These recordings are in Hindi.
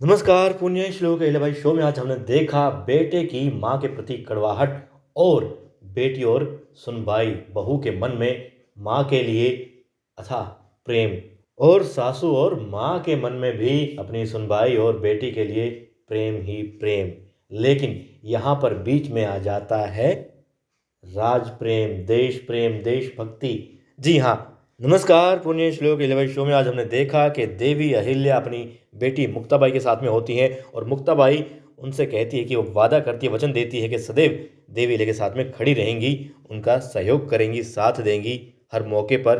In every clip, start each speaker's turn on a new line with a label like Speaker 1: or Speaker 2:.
Speaker 1: नमस्कार पुण्य श्लोक अहिल्या भाई शो में आज हमने देखा बेटे की माँ के प्रति कड़वाहट और बेटी और सुनबाई बहू के मन में माँ के लिए अथाह प्रेम और सासू और माँ के मन में भी अपनी सुनबाई और बेटी के लिए प्रेम ही प्रेम। लेकिन यहाँ पर बीच में आ जाता है राज प्रेम देशभक्ति। जी हाँ, नमस्कार पुण्य श्लोक इलेवन शो में आज हमने देखा कि देवी अहिल्या अपनी बेटी मुक्ताबाई के साथ में होती हैं और मुक्ताबाई उनसे कहती है कि वो वादा करती है, वचन देती है कि सदैव देवी अहिल्या के साथ में खड़ी रहेंगी, उनका सहयोग करेंगी, साथ देंगी हर मौके पर,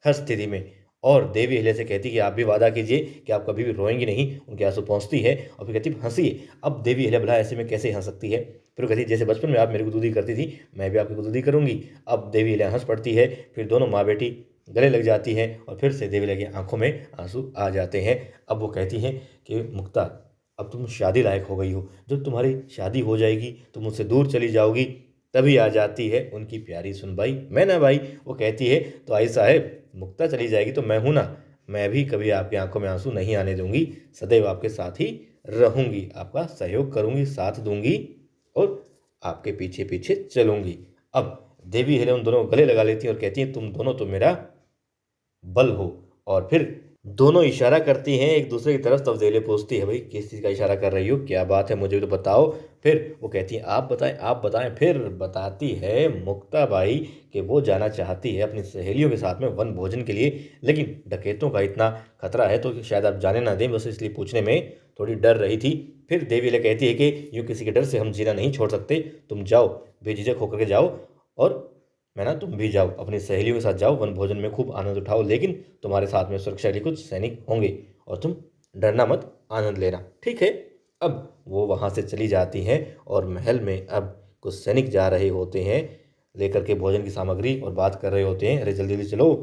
Speaker 1: हर स्थिति में। और देवी अहिल्या से कहती है कि आप भी वादा कीजिए कि आप कभी भी रोएंगी नहीं। उनके आंसू पहुँचती है और फिर कहती है हंसिए। अब देवी अहिल्या भला ऐसे में कैसे हंस सकती है? फिर वो कहती है जैसे बचपन में आप मेरे को दूधी करती थी, मैं भी आपकी दूधी करूंगी। अब देवी अहिल्या हंस पड़ती है, फिर दोनों माँ बेटी गले लग जाती हैं और फिर से देवी अहिल्या की आंखों में आंसू आ जाते हैं। अब वो कहती हैं कि मुक्ता, अब तुम शादी लायक हो गई हो, जब तुम्हारी शादी हो जाएगी तुम मुझसे दूर चली जाओगी। तभी आ जाती है उनकी प्यारी सुनबाई मैना बाई। वो कहती है तो आई साहब, मुक्ता चली जाएगी तो मैं हूं ना, मैं भी कभी आपकी आंखों में आंसू नहीं आने दूंगी, सदैव आपके साथ ही रहूंगी, आपका सहयोग करूंगी, साथ दूंगी और आपके पीछे पीछे चलूंगी। अब देवी अहिल्या उन दोनों को गले लगा लेती हैं और कहती हैं तुम दोनों तो मेरा बल हो। और फिर दोनों इशारा करती हैं एक दूसरे की तरफ। तब देवी पूछती है भाई किस चीज़ का इशारा कर रही हो, क्या बात है, मुझे भी तो बताओ। फिर वो कहती हैं आप बताएं। फिर बताती है मुक्ताबाई कि वो जाना चाहती है अपनी सहेलियों के साथ में वन भोजन के लिए, लेकिन डकैतों का इतना खतरा है तो शायद आप जाने ना दें, बस इसलिए पूछने में थोड़ी डर रही थी। फिर देवी अहिल्या कहती है कि यूँ किसी के डर से हम जीना नहीं छोड़ सकते, तुम जाओ, बेझिझक होकर के जाओ और मैं ना तुम भी जाओ, अपनी सहेलियों के साथ जाओ, वन भोजन में खूब आनंद उठाओ, लेकिन तुम्हारे साथ में सुरक्षा के लिए कुछ सैनिक होंगे और तुम डरना मत, आनंद लेना, ठीक है। अब वो वहाँ से चली जाती हैं और महल में अब कुछ सैनिक जा रहे होते हैं लेकर के भोजन की सामग्री और बात कर रहे होते हैं, अरे जल्दी जल्दी चलो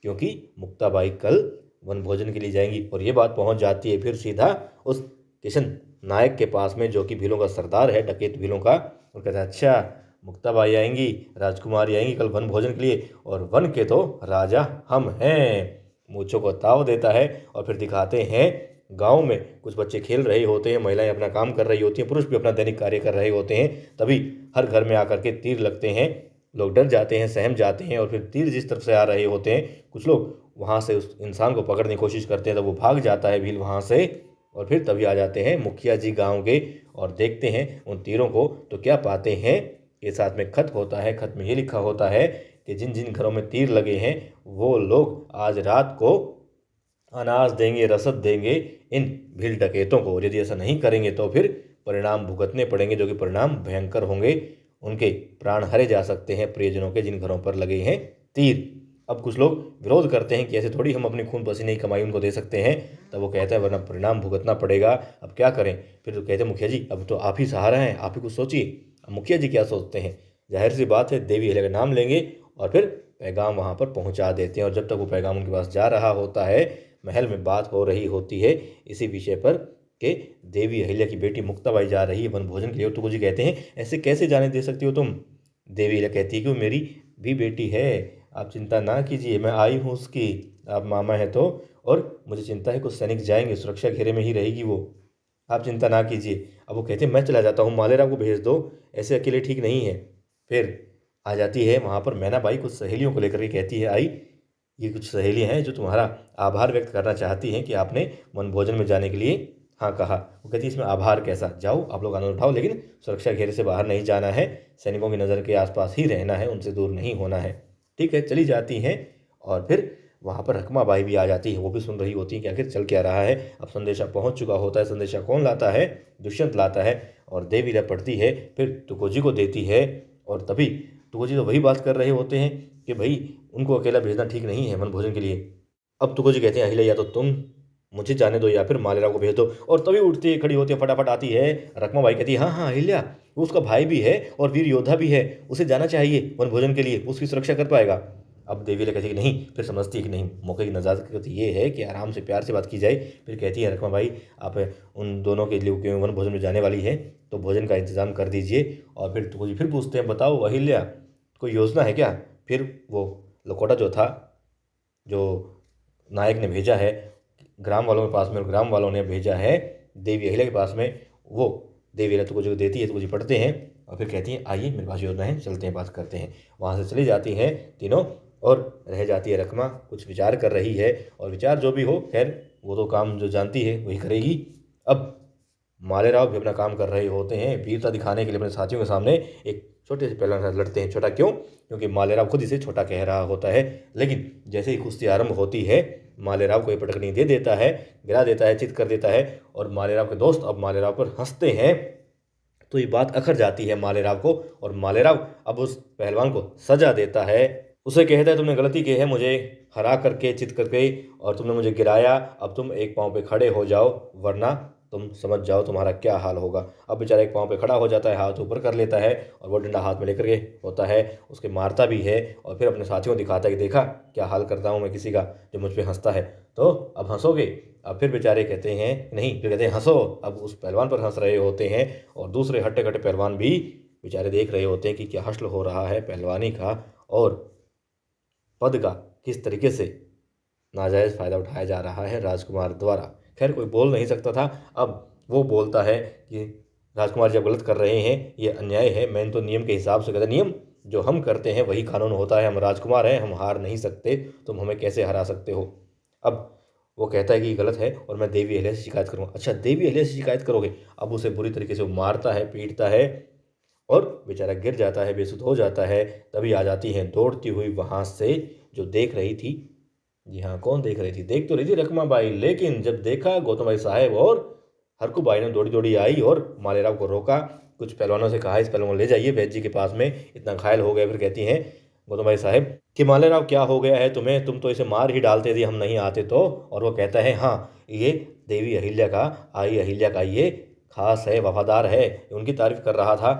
Speaker 1: क्योंकि मुक्ताबाई कल वन भोजन के लिए जाएंगी। और ये बात पहुँच जाती है फिर सीधा उस किशन नायक के पास में, जो कि भीलों का सरदार है, डकैत भीलों का। और कहता है अच्छा, मुक्ताबाई आएंगी, राजकुमारी आएंगी कल वन भोजन के लिए, और वन के तो राजा हम हैं। मूंछों को ताव देता है और फिर दिखाते हैं गांव में कुछ बच्चे खेल रहे होते हैं, महिलाएं अपना काम कर रही होती हैं, पुरुष भी अपना दैनिक कार्य कर रहे होते हैं। तभी हर घर में आकर के तीर लगते हैं, लोग डर जाते हैं, सहम जाते हैं और फिर तीर जिस तरफ से आ रहे होते हैं, कुछ लोग वहाँ से उस इंसान को पकड़ने की कोशिश करते हैं, तब वो भाग जाता है भील वहाँ से। और फिर तभी आ जाते हैं मुखिया जी गांव के और देखते हैं उन तीरों को, तो क्या पाते हैं के साथ में खत होता है। खत में ये लिखा होता है कि जिन जिन घरों में तीर लगे हैं वो लोग आज रात को अनाज देंगे, रसद देंगे इन भील डकैतों को, और यदि ऐसा नहीं करेंगे तो फिर परिणाम भुगतने पड़ेंगे, जो कि परिणाम भयंकर होंगे, उनके प्राण हरे जा सकते हैं प्रियजनों के जिन घरों पर लगे हैं तीर। अब कुछ लोग विरोध करते हैं कि ऐसे थोड़ी हम अपनी खून पसीने की कमाई उनको दे सकते हैं। तब वो कहता है वरना परिणाम भुगतना पड़ेगा, अब क्या करें। फिर तो कहते हैं मुखिया जी अब तो आप ही सहारा हैं, आप ही कुछ सोचिए। अब मुखिया जी क्या सोचते हैं, जाहिर सी बात है देवी अहिल्या का नाम लेंगे और फिर पैगाम वहाँ पर पहुँचा देते हैं। और जब तक वो पैगाम उनके पास जा रहा होता है, महल में बात हो रही होती है इसी विषय पर कि देवी अहिल्या की बेटी मुक्ताबाई जा रही है वन भोजन के लिए। तुगो जी कहते हैं ऐसे कैसे जाने दे सकती हो तुम। देवी अहिल्या कहती है कि वो मेरी भी बेटी है, आप चिंता ना कीजिए, मैं आई हूँ उसकी, आप मामा है तो, और मुझे चिंता है कुछ सैनिक जाएंगे, सुरक्षा घेरे में ही रहेगी वो, आप चिंता ना कीजिए। अब वो कहते हैं मैं चला जाता हूँ, मालेरा को भेज दो, ऐसे अकेले ठीक नहीं है। फिर आ जाती है वहाँ पर मैना बाई कुछ सहेलियों को लेकर के, कहती है आई ये कुछ सहेलियाँ हैं जो तुम्हारा आभार व्यक्त करना चाहती हैं कि आपने वन भोजन में जाने के लिए हाँ कहा। वो कहती है इसमें आभार कैसा, जाओ आप लोग आनंद उठाओ, लेकिन सुरक्षा घेरे से बाहर नहीं जाना है, सैनिकों की नज़र के आसपास ही रहना है, उनसे दूर नहीं होना है, ठीक है। चली जाती हैं और फिर वहाँ पर रकमा बाई भी आ जाती है, वो भी सुन रही होती है कि आखिर चल क्या रहा है। अब संदेशा पहुँच चुका होता है, संदेशा कौन लाता है, दुष्यंत लाता है। और देवी रह पड़ती है फिर तुकोजी को देती है। और तभी तुकोजी तो वही बात कर रहे होते हैं कि भाई उनको अकेला भेजना ठीक नहीं है वन भोजन के लिए। अब तुकोजी कहते हैं अहिल्या या तो तुम मुझे जाने दो या फिर मालेरा को भेज दो। और तभी उठती है, खड़ी होती है, फटाफट आती है रकमा बाई, कहती है हाँ हाँ अहिल्या, वो उसका भाई भी है और वीर योद्धा भी है, उसे जाना चाहिए वन भोजन के लिए, उसकी सुरक्षा कर पाएगा। अब देवी कहती है कि नहीं, फिर समझती है कि नहीं, मौके की नज़ाकत ये है कि आराम से प्यार से बात की जाए। फिर कहती है रकमा भाई आप उन दोनों के लिए क्यों वन भोजन में जाने वाली है तो भोजन का इंतजाम कर दीजिए। और फिर तुकोजी फिर पूछते हैं बताओ अहिल्या कोई योजना है क्या। फिर वो लकोटा जो था, जो नायक ने भेजा है ग्राम वालों के पास में, और ग्राम वालों ने भेजा है देवी अहिल्या के पास में। वो देवी अहिल्या तुको जो देती है, तुको जी पढ़ते हैं और फिर कहती हैं आइए मेरे पास योजना है, चलते हैं, बात करते हैं। वहाँ से चली जाती हैं तीनों और रह जाती है रकमा, कुछ विचार कर रही है। और विचार जो भी हो, खैर वो तो काम जो जानती है वही करेगी। अब मालेराव भी अपना काम कर रहे होते हैं। वीरता दिखाने के लिए अपने साथियों के सामने एक छोटे से पहलवान के साथ लड़ते हैं। छोटा क्यों? क्योंकि मालेराव खुद इसे छोटा कह रहा होता है। लेकिन जैसे ही कुश्ती आरंभ होती है, मालेराव को ये पटकनी दे देता है, गिरा देता है, चित कर देता है। और मालेराव के दोस्त अब मालेराव पर हंसते हैं। तो ये बात अखर जाती है मालेराव को, और मालेराव अब उस पहलवान को सजा देता है। उसे कहता है तुमने गलती की है, मुझे हरा करके, चित करके, और तुमने मुझे गिराया। अब तुम एक पाँव पे खड़े हो जाओ, वरना तुम समझ जाओ तुम्हारा क्या हाल होगा। अब बेचारा एक पाँव पे खड़ा हो जाता है, हाथ ऊपर कर लेता है और वो डंडा हाथ में लेकर के होता है, उसके मारता भी है। और फिर अपने साथियों को दिखाता है कि देखा क्या हाल करता हूँ मैं किसी का, जो मुझ पर हंसता है। तो अब हंसोगे? अब फिर बेचारे कहते हैं नहीं, फिर कहते हैं हंसो। अब उस पहलवान पर हंस रहे होते हैं और दूसरे हट्टे कट्टे पहलवान भी बेचारे देख रहे होते हैं कि क्या हश्र हो रहा है पहलवानी का, और पद का किस तरीके से नाजायज़ फ़ायदा उठाया जा रहा है राजकुमार द्वारा। खैर कोई बोल नहीं सकता था, अब वो बोलता है कि राजकुमार जब गलत कर रहे हैं, ये अन्याय है। मैंने तो नियम के हिसाब से कहता, नियम जो हम करते हैं वही कानून होता है। हम राजकुमार हैं, हम हार नहीं सकते, तुम हमें कैसे हरा सकते हो। अब वो कहता है कि गलत है और मैं देवी अहिल्या से शिकायत करूँगा। अच्छा, देवी अहिल्या से शिकायत करोगे? अब उसे बुरी तरीके से वो मारता है, पीटता है और बेचारा गिर जाता है, बेसुध हो जाता है। तभी आ जाती हैं दौड़ती हुई वहाँ से जो देख रही थी। जी हाँ, कौन देख रही थी? देख तो रही थी रकमा बाई, लेकिन जब देखा गौतम भाई साहब और हरकू बाई ने दौड़ी दौड़ी आई और मालेराव को रोका। कुछ पहलवानों से कहा इस पहलवान को ले जाइए वैद्य जी के पास में, इतना घायल हो गया। फिर कहती हैं गौतम भाई साहब कि मालेराव क्या हो गया है तुम्हें, तुम तो इसे मार ही डालते यदि हम नहीं आते तो। और वो कहता है हाँ, ये देवी अहिल्या का, आई अहिल्या का ये खास है, वफादार है, उनकी तारीफ कर रहा था।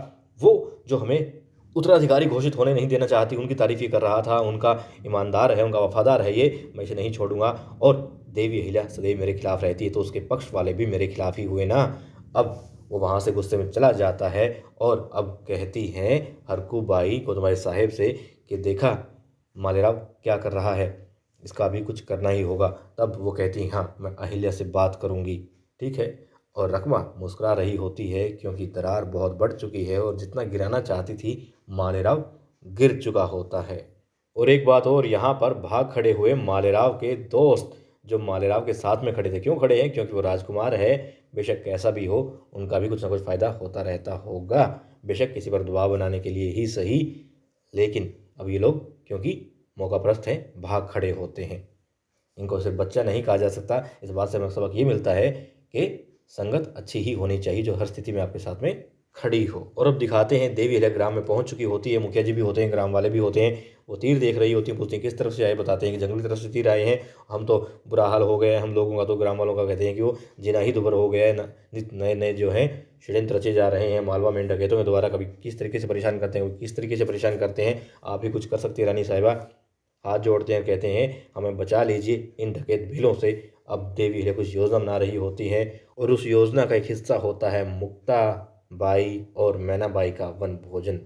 Speaker 1: वो जो हमें उत्तराधिकारी घोषित होने नहीं देना चाहती, उनकी तारीफ ही कर रहा था। उनका ईमानदार है, उनका वफादार है ये, मैं इसे नहीं छोड़ूंगा। और देवी अहिल्या सदैव मेरे खिलाफ रहती है, तो उसके पक्ष वाले भी मेरे खिलाफ ही हुए ना। अब वो वहाँ से गुस्से में चला जाता है और अब कहती हैं हरकू बाई को तुम्हारे साहेब से कि देखा मालेराव क्या कर रहा है, इसका भी कुछ करना ही होगा। तब वो कहती हैं हाँ, मैं अहिल्या से बात करूँगी, ठीक है। और रकमा मुस्कुरा रही होती है क्योंकि दरार बहुत बढ़ चुकी है और जितना गिराना चाहती थी मालेराव गिर चुका होता है। और एक बात और, यहाँ पर भाग खड़े हुए मालेराव के दोस्त जो मालेराव के साथ में खड़े थे। क्यों खड़े हैं? क्योंकि वो राजकुमार है। बेशक कैसा भी हो, उनका भी कुछ ना कुछ फ़ायदा होता रहता होगा, बेशक किसी पर दबाव बनाने के लिए ही सही। लेकिन अब ये लोग क्योंकि मौकापरस्त हैं, भाग खड़े होते हैं। इनको सिर्फ बच्चा नहीं कहा जा सकता। इस बात से हमें सबक ये मिलता है कि संगत अच्छी ही होनी चाहिए जो हर स्थिति में आपके साथ में खड़ी हो। और अब दिखाते हैं देवी अहिल्या ग्राम में पहुंच चुकी होती है। मुखिया जी भी होते हैं, ग्राम वाले भी होते हैं। वो तीर देख रही होती हैं, पूछती हैं किस तरफ से आए, बताते हैं कि जंगली तरफ से तीर आए हैं। हम तो बुरा हाल हो गया है हम लोगों का। तो ग्राम वालों का कहते हैं कि वो जीना ही दुभर हो गया है, नए नए जो हैं षड्यंत्र रचे जा रहे हैं मालवा में डकैतों के द्वारा। कभी किस तरीके से परेशान करते हैं, किस तरीके से परेशान करते हैं। आप ही कुछ कर सकती है रानी साहिबा। हाथ जोड़ते हैं, कहते हैं हमें बचा लीजिए इन डकैत भीलों से। अब देवी अहिल्या कुछ योजना बना रही होती है और उस योजना का एक हिस्सा होता है मुक्ता बाई और मैना बाई का वन भोजन।